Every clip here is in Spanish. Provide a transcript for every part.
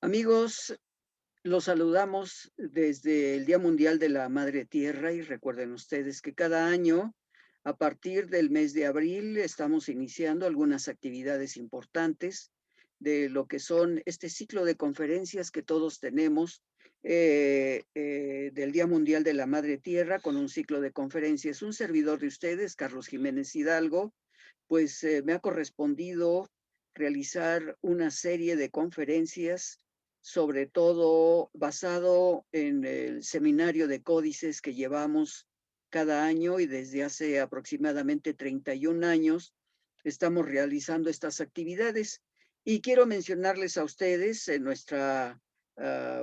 Amigos, los saludamos desde el Día Mundial de la Madre Tierra y recuerden ustedes que cada año, a partir del mes de abril, estamos iniciando algunas actividades importantes de lo que son este ciclo de conferencias que todos tenemos del Día Mundial de la Madre Tierra con un ciclo de conferencias. Un servidor de ustedes, Carlos Jiménez Hidalgo, pues me ha correspondido realizar una serie de conferencias, sobre todo basado en el seminario de códices que llevamos cada año y desde hace aproximadamente 31 años estamos realizando estas actividades. Y quiero mencionarles a ustedes en nuestra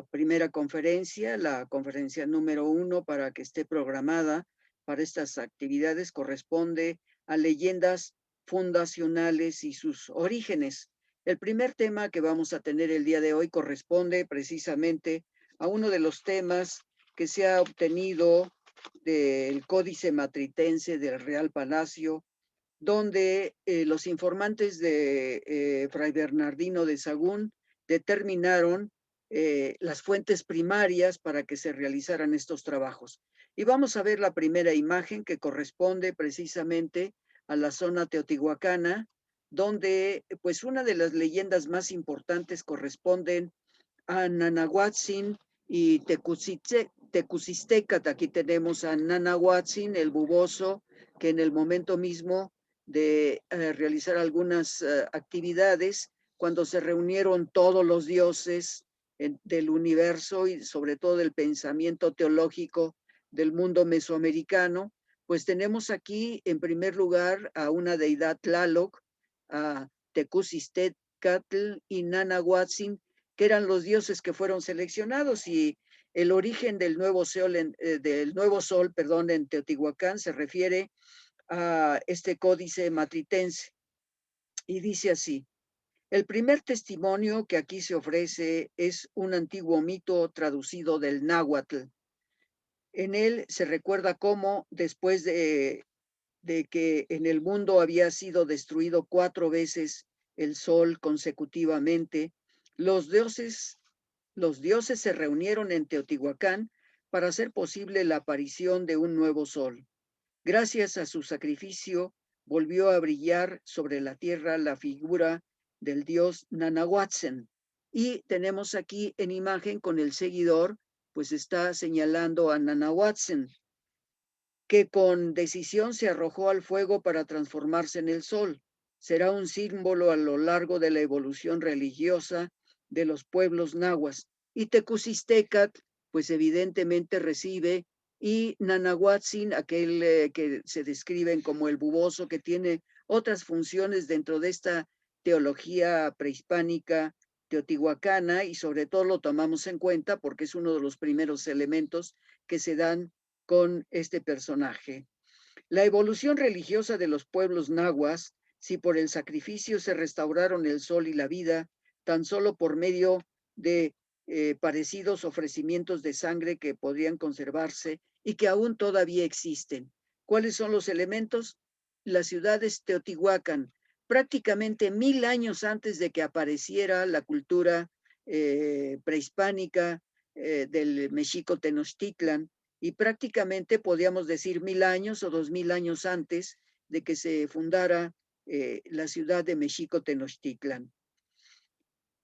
primera conferencia, la conferencia número 1 para que esté programada para estas actividades, corresponde a leyendas fundacionales y sus orígenes. El primer tema que vamos a tener el día de hoy corresponde precisamente a uno de los temas que se ha obtenido del Códice Matritense del Real Palacio, donde los informantes de Fray Bernardino de Sahagún determinaron las fuentes primarias para que se realizaran estos trabajos. Y vamos a ver la primera imagen que corresponde precisamente a la zona teotihuacana, donde pues una de las leyendas más importantes corresponden a Nanahuatzin y Tecucistecat. Aquí tenemos a Nanahuatzin, el buboso, que en el momento mismo de realizar algunas actividades, cuando se reunieron todos los dioses del universo y sobre todo del pensamiento teológico del mundo mesoamericano, pues tenemos aquí en primer lugar a una deidad Tlaloc, a Tecucistecatl y Nanahuatzin, que eran los dioses que fueron seleccionados, y el origen del nuevo sol, perdón, en Teotihuacán se refiere a este códice matritense y dice así: el primer testimonio que aquí se ofrece es un antiguo mito traducido del náhuatl. En él se recuerda cómo después de que en el mundo había sido destruido 4 veces el sol consecutivamente, los dioses, los dioses se reunieron en Teotihuacán para hacer posible la aparición de un nuevo sol. Gracias a su sacrificio, volvió a brillar sobre la tierra la figura del dios Nanahuatzen. Y tenemos aquí en imagen con el seguidor, pues está señalando a Nanahuatzen, que con decisión se arrojó al fuego para transformarse en el sol. Será un símbolo a lo largo de la evolución religiosa de los pueblos nahuas. Y Tecucistecat, pues evidentemente recibe, y Nanahuatzin, aquel que se describen como el buboso, que tiene otras funciones dentro de esta teología prehispánica teotihuacana, y sobre todo lo tomamos en cuenta porque es uno de los primeros elementos que se dan con este personaje. La evolución religiosa de los pueblos nahuas, si por el sacrificio se restauraron el sol y la vida, tan solo por medio de parecidos ofrecimientos de sangre que podrían conservarse y que aún todavía existen. ¿Cuáles son los elementos? Las ciudades Teotihuacán, prácticamente 1000 años antes de que apareciera la cultura prehispánica del Mexico Tenochtitlan, y prácticamente podríamos decir 1000 años o 2000 años antes de que se fundara la ciudad de Mexico Tenochtitlan.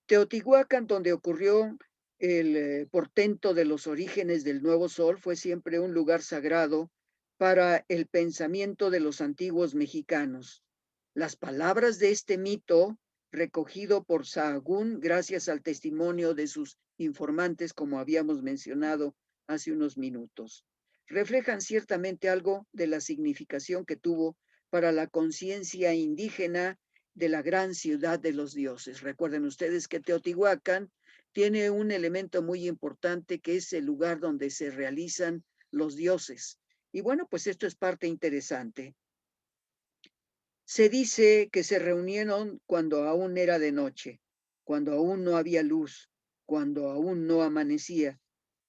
Teotihuacán, donde ocurrió el portento de los orígenes del nuevo sol, fue siempre un lugar sagrado para el pensamiento de los antiguos mexicanos. Las palabras de este mito, recogido por Sahagún gracias al testimonio de sus informantes, como habíamos mencionado hace unos minutos, reflejan ciertamente algo de la significación que tuvo para la conciencia indígena de la gran ciudad de los dioses. Recuerden ustedes que Teotihuacán tiene un elemento muy importante, que es el lugar donde se realizan los dioses. Y bueno, pues esto es parte interesante. Se dice que se reunieron cuando aún era de noche, cuando aún no había luz, cuando aún no amanecía.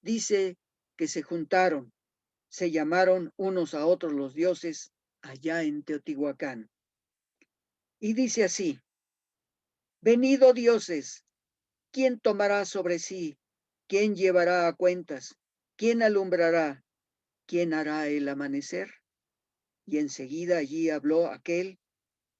Dice que se juntaron, se llamaron unos a otros los dioses allá en Teotihuacán. Y dice así: venid, oh dioses, ¿Quién tomará sobre sí? ¿Quién llevará a cuentas? ¿Quién alumbrará? ¿Quién hará el amanecer? Y enseguida allí habló aquel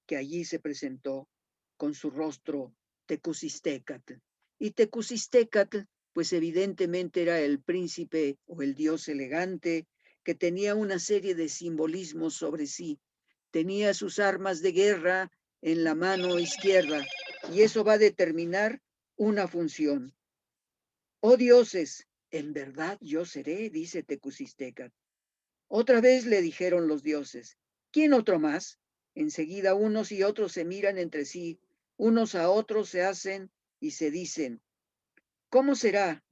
que allí se presentó con su rostro Tecusistecatl. Y Tecusistecatl, pues evidentemente era el príncipe o el dios elegante que tenía una serie de simbolismos sobre sí. Tenía sus armas de guerra en la mano izquierda y eso va a determinar una función. Oh dioses, en verdad yo seré, dice Tecusistecatl. Otra vez le dijeron los dioses, ¿quién otro más? Enseguida unos y otros se miran entre sí, unos a otros se hacen y se dicen, ¿cómo será?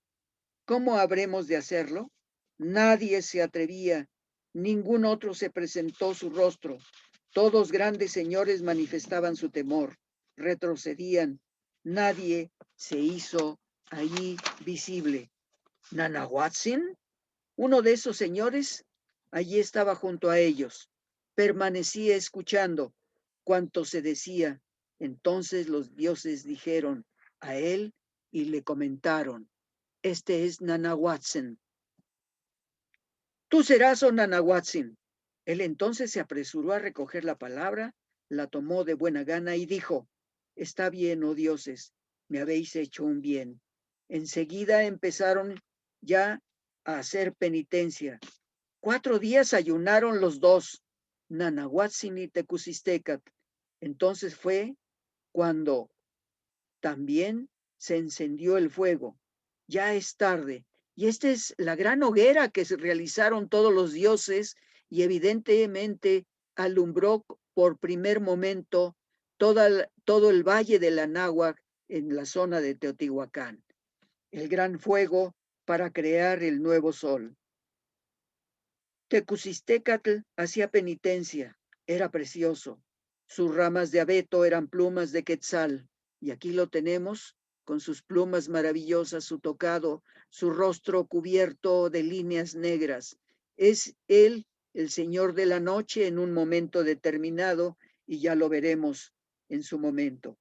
¿Cómo habremos de hacerlo? Nadie se atrevía, ningún otro se presentó su rostro. Todos grandes señores manifestaban su temor, retrocedían. Nadie se hizo allí visible. ¿Nanahuatzin? Uno de esos señores allí estaba junto a ellos. Permanecía escuchando cuanto se decía. Entonces los dioses dijeron a él y le comentaron, este es Nanahuatzin. Tú serás, oh Nanahuatzin. Él entonces se apresuró a recoger la palabra, la tomó de buena gana y dijo, está bien, oh dioses, me habéis hecho un bien. Enseguida empezaron ya a hacer penitencia. 4 días ayunaron los dos, Nanahuatzin y Tecusistecatl. Entonces fue cuando también se encendió el fuego. Ya es tarde. Y esta es la gran hoguera que se realizaron todos los dioses y evidentemente alumbró por primer momento todo el valle de la Náhuac en la zona de Teotihuacán. El gran fuego para crear el nuevo sol. Tecusistecatl hacía penitencia, era precioso. Sus ramas de abeto eran plumas de quetzal, y aquí lo tenemos con sus plumas maravillosas, su tocado, su rostro cubierto de líneas negras. Es él el señor de la noche en un momento determinado, y ya lo veremos en su momento.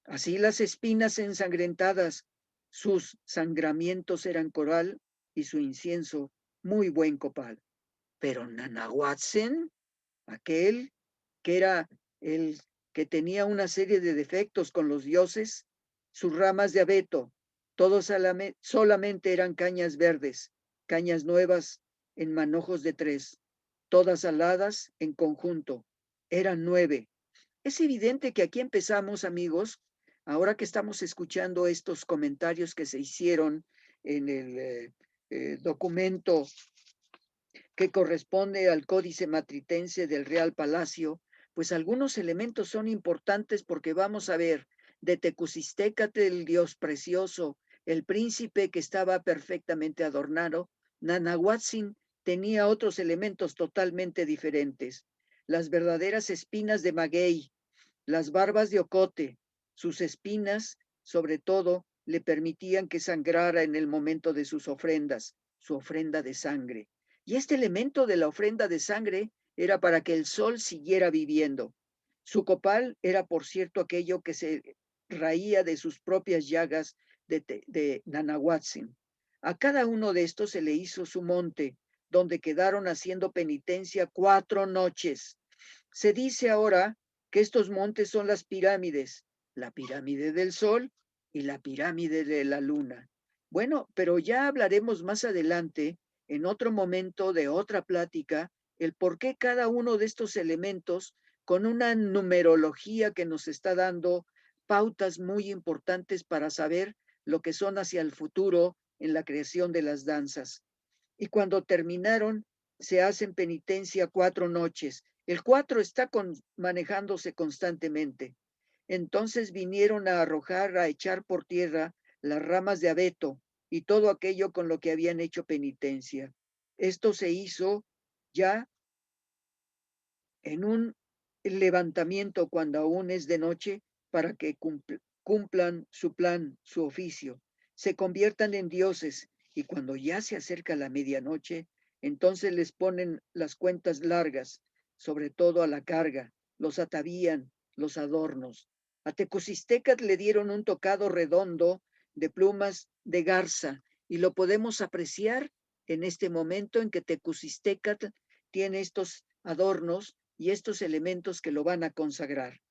Así las espinas ensangrentadas, sus sangramientos eran coral y su incienso muy buen copal. Pero Nanahuatzin, aquel que era el que tenía una serie de defectos con los dioses, sus ramas de abeto, todos solamente eran cañas verdes, cañas nuevas en manojos de 3, todas aladas en conjunto, eran 9. Es evidente que aquí empezamos, amigos, ahora que estamos escuchando estos comentarios que se hicieron en el documento que corresponde al Códice Matritense del Real Palacio, pues algunos elementos son importantes porque vamos a ver de Tecusistecatl, el dios precioso, el príncipe que estaba perfectamente adornado, Nanahuatzin tenía otros elementos totalmente diferentes. Las verdaderas espinas de maguey, las barbas de ocote, sus espinas, sobre todo, le permitían que sangrara en el momento de sus ofrendas, su ofrenda de sangre. Y este elemento de la ofrenda de sangre era para que el sol siguiera viviendo. Su copal era, por cierto, aquello que se raía de sus propias llagas de Nanahuatzin. A cada uno de estos se le hizo su monte, donde quedaron haciendo penitencia 4 noches. Se dice ahora que estos montes son las pirámides, la pirámide del Sol y la pirámide de la Luna. Bueno, pero ya hablaremos más adelante, en otro momento de otra plática, el por qué cada uno de estos elementos, con una numerología que nos está dando pautas muy importantes para saber lo que son hacia el futuro en la creación de las danzas. Y cuando terminaron, se hacen penitencia 4 noches. El 4 está manejándose constantemente. Entonces vinieron a arrojar, a echar por tierra las ramas de abeto y todo aquello con lo que habían hecho penitencia. Esto se hizo ya en un levantamiento cuando aún es de noche para que cumplan su plan, su oficio, se conviertan en dioses y cuando ya se acerca la medianoche, entonces les ponen las cuentas largas, sobre todo a la carga, los atavían, los adornos. A Tecusistecat le dieron un tocado redondo de plumas de garza y lo podemos apreciar en este momento en que Tecusistecat tiene estos adornos y estos elementos que lo van a consagrar.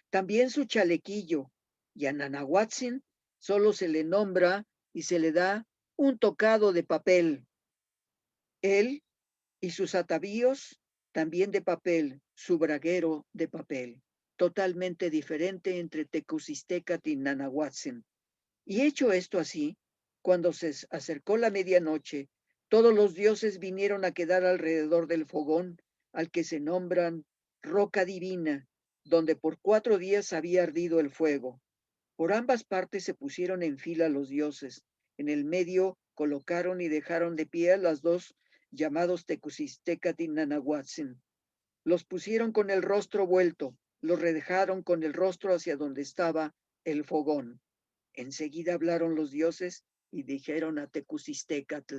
También su chalequillo, y a Nanahuatzin solo se le nombra y se le da un tocado de papel. Él y sus atavíos también de papel, su braguero de papel, totalmente diferente entre Tecusistecat y Nanahuatzin. Y hecho esto así, cuando se acercó la medianoche, todos los dioses vinieron a quedar alrededor del fogón, al que se nombran roca divina, donde por 4 días había ardido el fuego. Por ambas partes se pusieron en fila los dioses. En el medio colocaron y dejaron de pie a las dos llamados Tecusistecat y Nanahuatzin. Los pusieron con el rostro vuelto, los redejaron con el rostro hacia donde estaba el fogón. Enseguida hablaron los dioses y dijeron a Tecusistecat: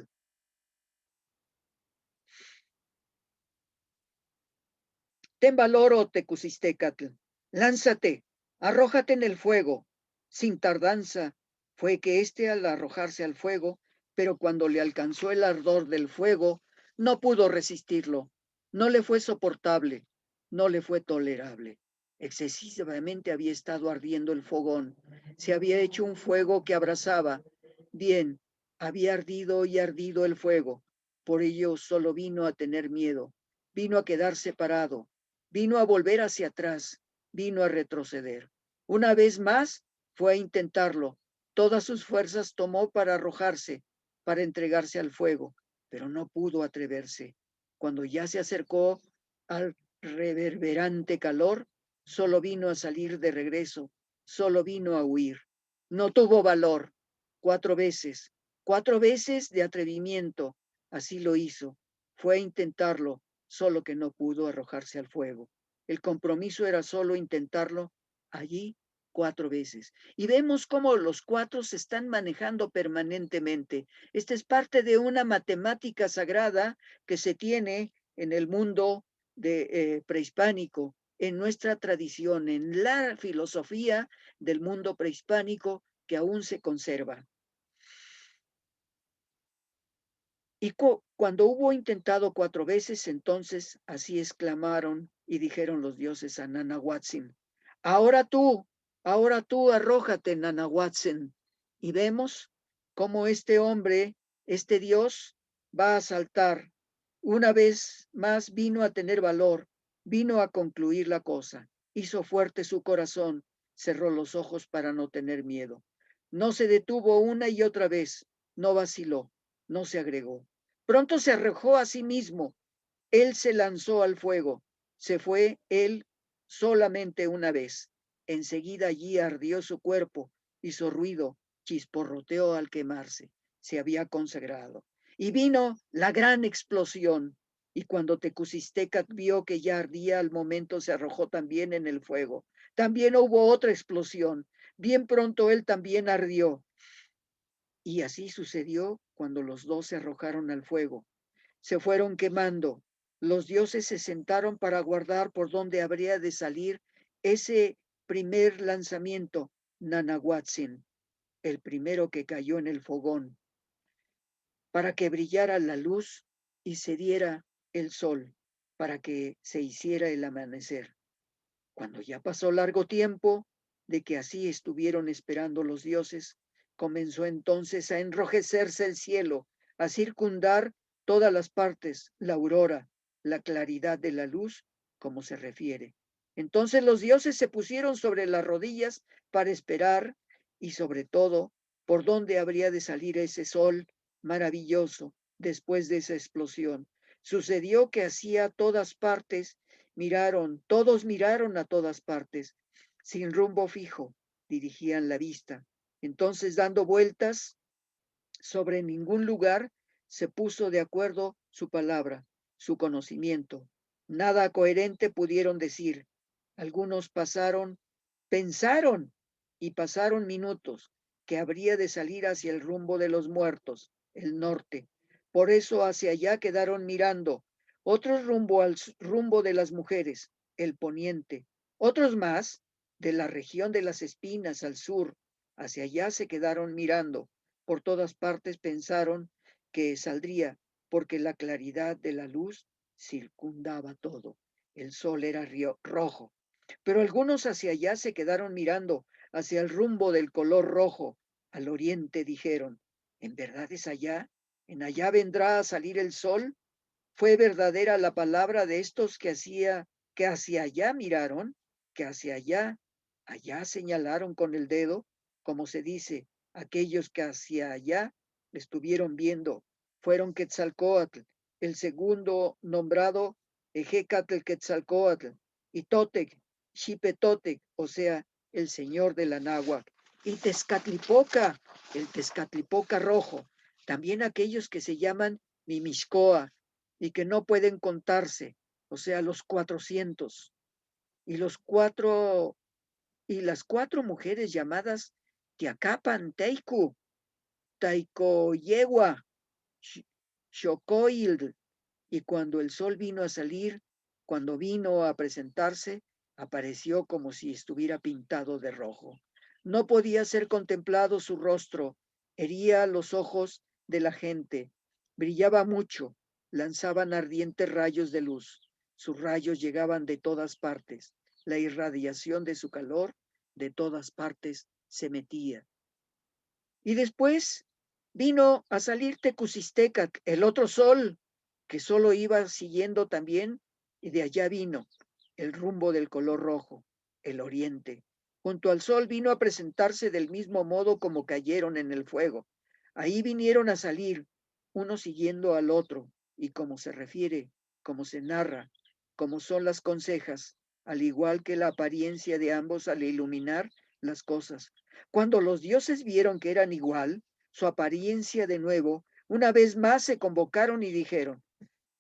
ten valor, oh Tecusistecat, lánzate, arrójate en el fuego. Sin tardanza fue que éste al arrojarse al fuego, pero cuando le alcanzó el ardor del fuego, no pudo resistirlo, no le fue soportable, no le fue tolerable. Excesivamente había estado ardiendo el fogón, se había hecho un fuego que abrasaba. Bien, había ardido y ardido el fuego, por ello solo vino a tener miedo, vino a quedar separado, vino a volver hacia atrás, vino a retroceder. Una vez más fue a intentarlo. Todas sus fuerzas tomó para arrojarse, para entregarse al fuego, pero no pudo atreverse. Cuando ya se acercó al reverberante calor, solo vino a salir de regreso, solo vino a huir. No tuvo valor. 4 veces de atrevimiento, así lo hizo. Fue a intentarlo, solo que no pudo arrojarse al fuego. El compromiso era solo intentarlo allí 4 veces. Y vemos cómo los 4 se están manejando permanentemente. Esta es parte de una matemática sagrada que se tiene en el mundo prehispánico, en nuestra tradición, en la filosofía del mundo prehispánico que aún se conserva. Y cuando hubo intentado 4 veces, entonces así exclamaron y dijeron los dioses a Nanahuatzin: ahora tú, arrójate, Nanahuatzin. Y vemos cómo este hombre, este dios, va a saltar. Una vez más vino a tener valor, vino a concluir la cosa, hizo fuerte su corazón, cerró los ojos para no tener miedo. No se detuvo una y otra vez, no vaciló, no se agregó. Pronto se arrojó a sí mismo. Él se lanzó al fuego. Se fue él solamente una vez. Enseguida allí ardió su cuerpo, hizo ruido, chisporroteó al quemarse. Se había consagrado. Y vino la gran explosión. Y cuando Tecusistecat vio que ya ardía, al momento se arrojó también en el fuego. También hubo otra explosión. Bien pronto él también ardió. Y así sucedió cuando los dos se arrojaron al fuego. Se fueron quemando. Los dioses se sentaron para guardar por dónde habría de salir ese primer lanzamiento, Nanahuatzin, el primero que cayó en el fogón, para que brillara la luz y se diera el sol, para que se hiciera el amanecer. Cuando ya pasó largo tiempo de que así estuvieron esperando los dioses, comenzó entonces a enrojecerse el cielo, a circundar todas las partes, la aurora, la claridad de la luz, como se refiere. Entonces los dioses se pusieron sobre las rodillas para esperar y sobre todo por dónde habría de salir ese sol maravilloso después de esa explosión. Sucedió que hacía todas partes todos miraron a todas partes, sin rumbo fijo, dirigían la vista. Entonces, dando vueltas sobre ningún lugar, se puso de acuerdo su palabra, su conocimiento. Nada coherente pudieron decir. Algunos pensaron y pasaron minutos que habría de salir hacia el rumbo de los muertos, el norte. Por eso hacia allá quedaron mirando. Otros rumbo al rumbo de las mujeres, el poniente. Otros más de la región de las espinas al sur, hacia allá se quedaron mirando. Por todas partes pensaron que saldría, porque la claridad de la luz circundaba todo. El sol era rojo. Pero algunos hacia allá se quedaron mirando, hacia el rumbo del color rojo. Al oriente dijeron, ¿en verdad es allá? ¿En allá vendrá a salir el sol? ¿Fue verdadera la palabra de estos que hacia allá miraron, que hacia allá señalaron con el dedo, como se dice, aquellos que hacia allá estuvieron viendo, fueron Quetzalcóatl, el segundo nombrado Ejecatl Quetzalcóatl, y Totec, Xipetotec, o sea, el señor de la náhuatl, y Tezcatlipoca, el Tezcatlipoca rojo, también aquellos que se llaman Mimixcoa, y que no pueden contarse, o sea, los 400. Y las cuatro mujeres llamadas Tiacapan, Teicu, Taicoyegua, Xocoil. Y cuando el sol vino a salir, cuando vino a presentarse, apareció como si estuviera pintado de rojo. No podía ser contemplado su rostro, hería los ojos de la gente, brillaba mucho, lanzaban ardientes rayos de luz. Sus rayos llegaban de todas partes. La irradiación de su calor de todas partes se metía. Y después vino a salir Tecusistecac, el otro sol, que solo iba siguiendo también, y de allá vino el rumbo del color rojo, el oriente. Junto al sol vino a presentarse del mismo modo como cayeron en el fuego. Ahí vinieron a salir, uno siguiendo al otro, y como se refiere, como se narra, como son las consejas, al igual que la apariencia de ambos al iluminar las cosas. Cuando los dioses vieron que eran igual, su apariencia de nuevo, una vez más se convocaron y dijeron,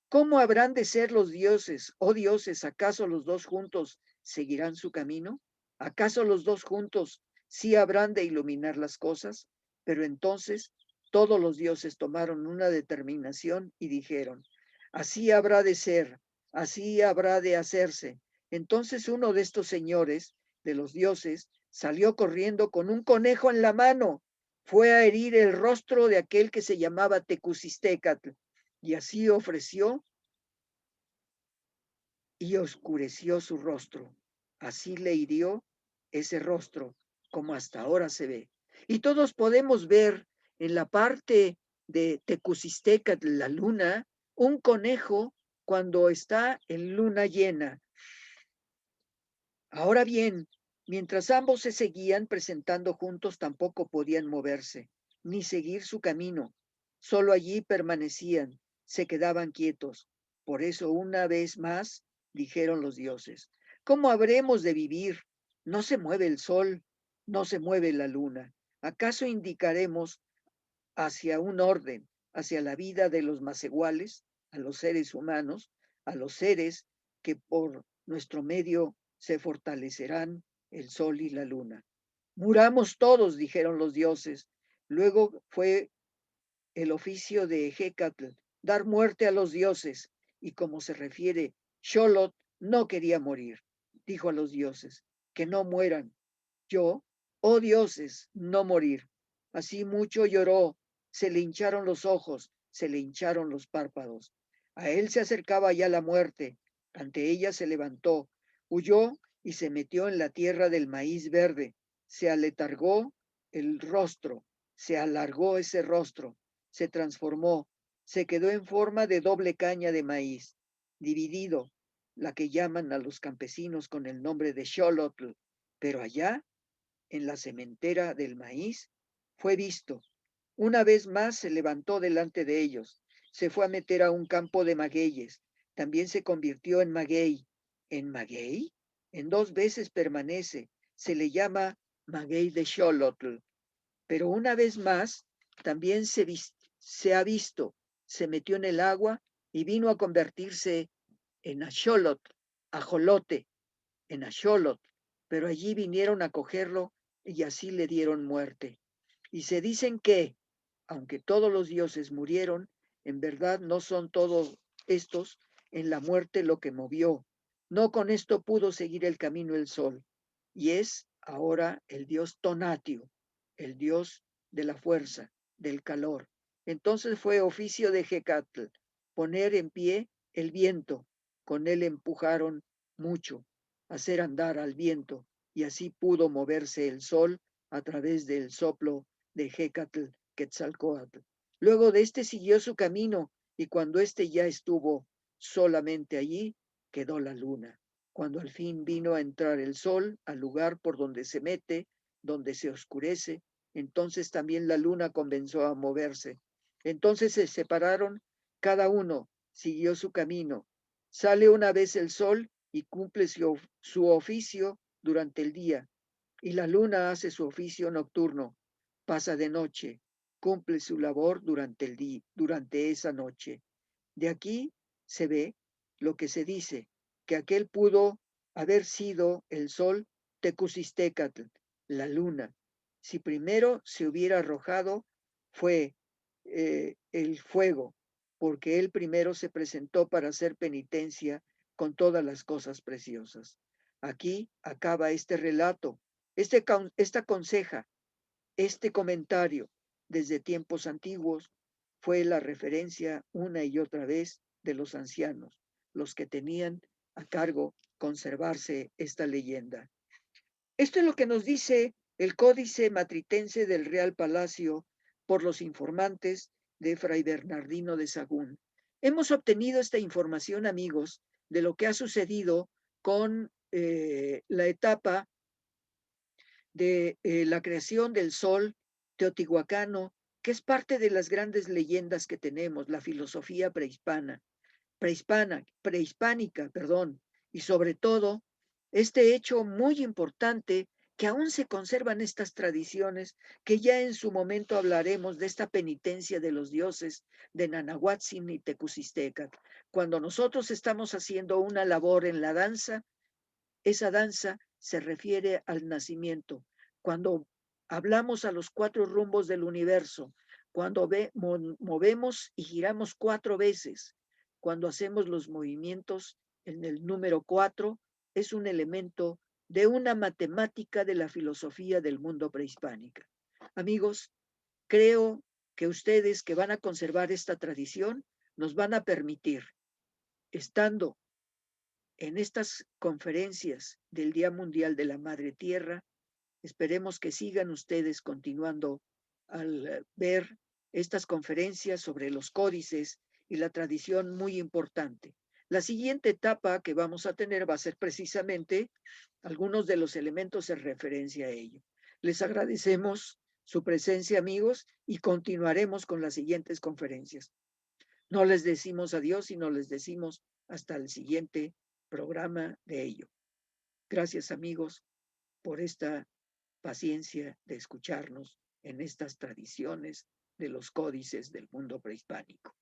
¿cómo habrán de ser los dioses? Oh dioses, ¿acaso los dos juntos seguirán su camino? ¿Acaso los dos juntos sí habrán de iluminar las cosas? Pero entonces todos los dioses tomaron una determinación y dijeron, así habrá de ser, así habrá de hacerse. Entonces uno de estos señores, de los dioses, salió corriendo con un conejo en la mano, fue a herir el rostro de aquel que se llamaba Tecusistecatl, y así ofreció y oscureció su rostro. Así le hirió ese rostro, como hasta ahora se ve. Y todos podemos ver en la parte de Tecusistecatl, la luna, un conejo cuando está en luna llena. Ahora bien, mientras ambos se seguían presentando juntos, tampoco podían moverse, ni seguir su camino. Solo allí permanecían, se quedaban quietos. Por eso, una vez más, dijeron los dioses, ¿cómo habremos de vivir? No se mueve el sol, no se mueve la luna. ¿Acaso indicaremos hacia un orden, hacia la vida de los más iguales, a los seres humanos, a los seres que por nuestro medio se fortalecerán el sol y la luna? Muramos todos, dijeron los dioses. Luego fue el oficio de Hecatl, dar muerte a los dioses, y como se refiere, Xolotl no quería morir. Dijo a los dioses, que no mueran. Yo, oh dioses, no morir. Así mucho lloró, se le hincharon los ojos, se le hincharon los párpados. A él se acercaba ya la muerte. Ante ella se levantó, huyó y se metió en la tierra del maíz verde. Se aletargó el rostro, se alargó ese rostro, se transformó, se quedó en forma de doble caña de maíz, dividido, la que llaman a los campesinos con el nombre de Xolotl, pero allá, en la sementera del maíz, fue visto. Una vez más se levantó delante de ellos, se fue a meter a un campo de magueyes, también se convirtió en maguey. ¿En maguey? En dos veces permanece, se le llama maguey de Xolotl, pero una vez más también se ha visto, se metió en el agua y vino a convertirse en ajolote, en Axolot, pero allí vinieron a cogerlo y así le dieron muerte. Y se dicen que, aunque todos los dioses murieron, en verdad no son todos estos en la muerte lo que movió. No con esto pudo seguir el camino el sol. y es ahora el dios Tonatio, el dios de la fuerza, del calor. Entonces fue oficio de Hecatl poner en pie el viento, con él empujaron mucho, hacer andar al viento, y así pudo moverse el sol a través del soplo de Hecatl Quetzalcóatl. Luego de este siguió su camino, y cuando éste ya estuvo solamente allí, quedó la luna. Cuando al fin vino a entrar el sol al lugar por donde se mete, donde se oscurece, entonces también la luna comenzó a moverse. Entonces se separaron, cada uno siguió su camino. Sale una vez el sol y cumple su oficio durante el día, y la luna hace su oficio nocturno, pasa de noche, cumple su labor durante el día, durante esa noche. De aquí se ve lo que se dice, que aquel pudo haber sido el sol Tecusistecatl, la luna. Si primero se hubiera arrojado, fue el fuego, porque él primero se presentó para hacer penitencia con todas las cosas preciosas. Aquí acaba este relato, esta conseja, este comentario desde tiempos antiguos fue la referencia una y otra vez de los ancianos, los que tenían a cargo conservarse esta leyenda. Esto es lo que nos dice el Códice Matritense del Real Palacio por los informantes de Fray Bernardino de Sahagún. Hemos obtenido esta información, amigos, de lo que ha sucedido con la etapa de la creación del sol teotihuacano, que es parte de las grandes leyendas que tenemos, la filosofía prehispánica, perdón, y sobre todo este hecho muy importante que aún se conservan estas tradiciones, que ya en su momento hablaremos de esta penitencia de los dioses de Nanahuatzin y Tecusistecac. Cuando nosotros estamos haciendo una labor en la danza, esa danza se refiere al nacimiento. Cuando hablamos a los cuatro rumbos del universo, cuando movemos y giramos 4 veces, cuando hacemos los movimientos en el número 4, es un elemento de una matemática de la filosofía del mundo prehispánica. Amigos, creo que ustedes que van a conservar esta tradición nos van a permitir, estando en estas conferencias del Día Mundial de la Madre Tierra, esperemos que sigan ustedes continuando al ver estas conferencias sobre los códices y la tradición muy importante. La siguiente etapa que vamos a tener va a ser precisamente algunos de los elementos en referencia a ello. Les agradecemos su presencia, amigos, y continuaremos con las siguientes conferencias. No les decimos adiós, sino les decimos hasta el siguiente programa de ello. Gracias, amigos, por esta paciencia de escucharnos en estas tradiciones de los códices del mundo prehispánico.